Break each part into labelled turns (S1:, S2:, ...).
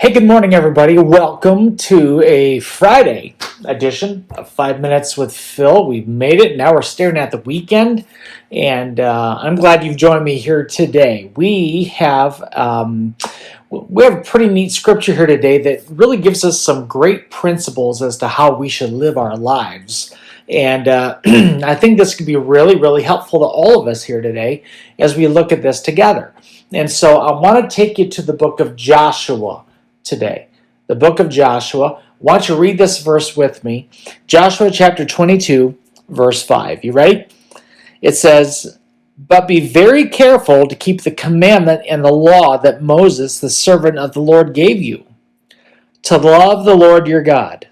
S1: Hey, good morning, everybody. Welcome to a Friday edition of 5 Minutes with Phil. We've made it. Now we're staring at the weekend, and I'm glad you've joined me here today. We have a pretty neat scripture here today that really gives us some great principles as to how we should live our lives. And I think this could be really, really helpful to all of us here today as we look at this together. And so I want to take you to the book of Joshua today. The book of Joshua. Why don't you read this verse with me? Joshua chapter 22, verse 5. You ready? It says, "But be very careful to keep the commandment and the law that Moses, the servant of the Lord, gave you, to love the Lord your God,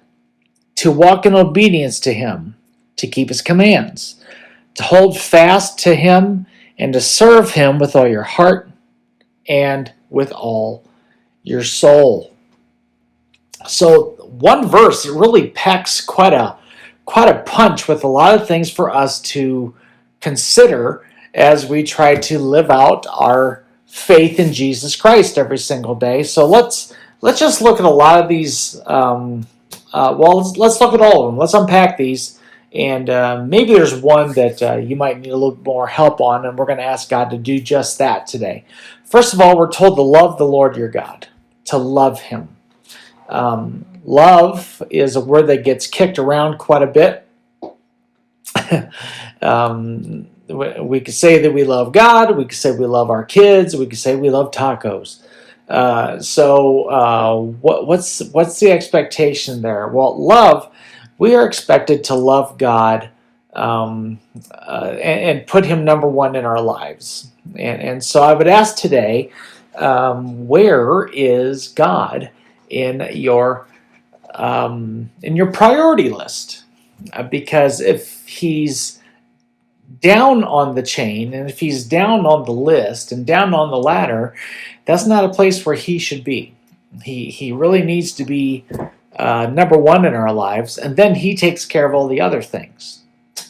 S1: to walk in obedience to him, to keep his commands, to hold fast to him, and to serve him with all your heart and with all your soul." So one verse, it really packs quite a punch with a lot of things for us to consider as we try to live out our faith in Jesus Christ every single day. So let's just look at a lot of these. Let's look at all of them. Let's unpack these, and maybe there's one that you might need a little more help on, and we're going to ask God to do just that today. First of all, we're told to love the Lord your God, to love him. Love is a word that gets kicked around quite a bit. We could say that we love God, we could say we love our kids, we could say we love tacos. What's the expectation there? Well, love, we are expected to love God and put him number one in our lives. And so I would ask today, where is God in your priority list? Because if he's down on the chain, and if he's down on the list and down on the ladder, that's not a place where he should be. He really needs to be number one in our lives, and then he takes care of all the other things.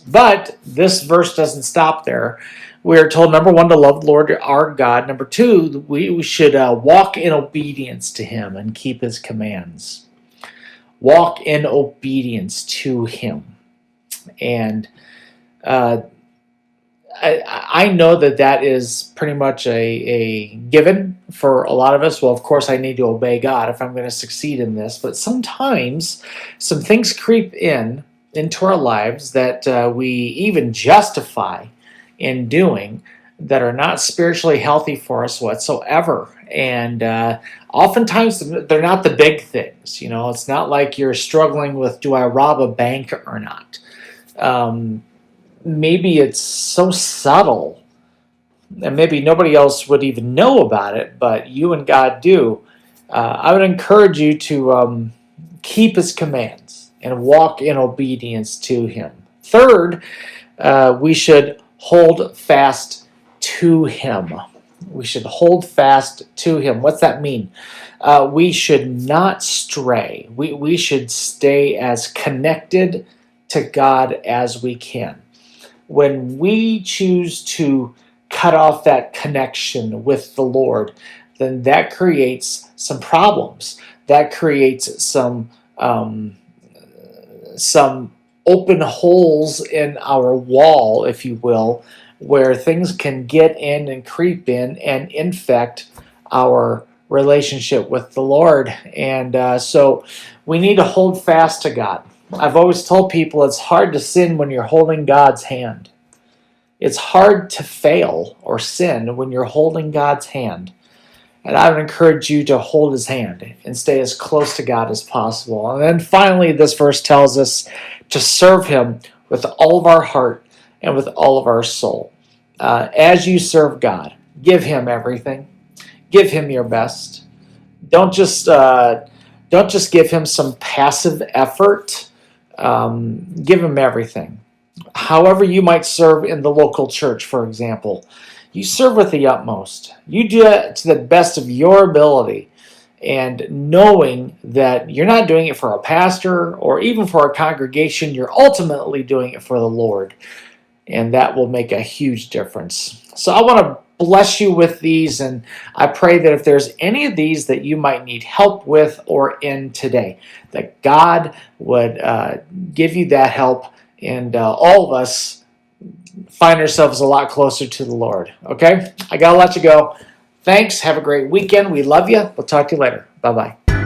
S1: But this verse doesn't stop there. We are told, number one, to love the Lord our God. Number two, we should walk in obedience to him and keep his commands. Walk in obedience to him. And I know that is pretty much a given for a lot of us. Well, of course, I need to obey God if I'm going to succeed in this. But sometimes some things creep into our lives that we even justify in doing that are not spiritually healthy for us whatsoever. And oftentimes they're not the big things. You know, it's not like you're struggling with, do I rob a bank or not? Maybe it's so subtle and maybe nobody else would even know about it, but you and God do. I would encourage you to keep his commands and walk in obedience to him. Third, we should hold fast to him. We should hold fast to him. What's that mean? We should not stray. We should stay as connected to God as we can. When we choose to cut off that connection with the Lord, then that creates some problems. That creates some open holes in our wall, if you will, where things can get in and creep in and infect our relationship with the Lord. And so we need to hold fast to God. I've always told people it's hard to sin when you're holding God's hand. It's hard to fail or sin when you're holding God's hand. And I would encourage you to hold his hand and stay as close to God as possible. And then finally, this verse tells us to serve him with all of our heart and with all of our soul. As you serve God, give him everything. Give him your best. Don't just give him some passive effort. Give him everything. However you might serve in the local church, for example, you serve with the utmost. You do it to the best of your ability, and knowing that you're not doing it for a pastor or even for a congregation, you're ultimately doing it for the Lord, and that will make a huge difference. So I want to bless you with these, and I pray that if there's any of these that you might need help with or in today, that God would give you that help, and all of us find ourselves a lot closer to the Lord. Okay? I got to let you go. Thanks. Have a great weekend. We love you. We'll talk to you later. Bye-bye.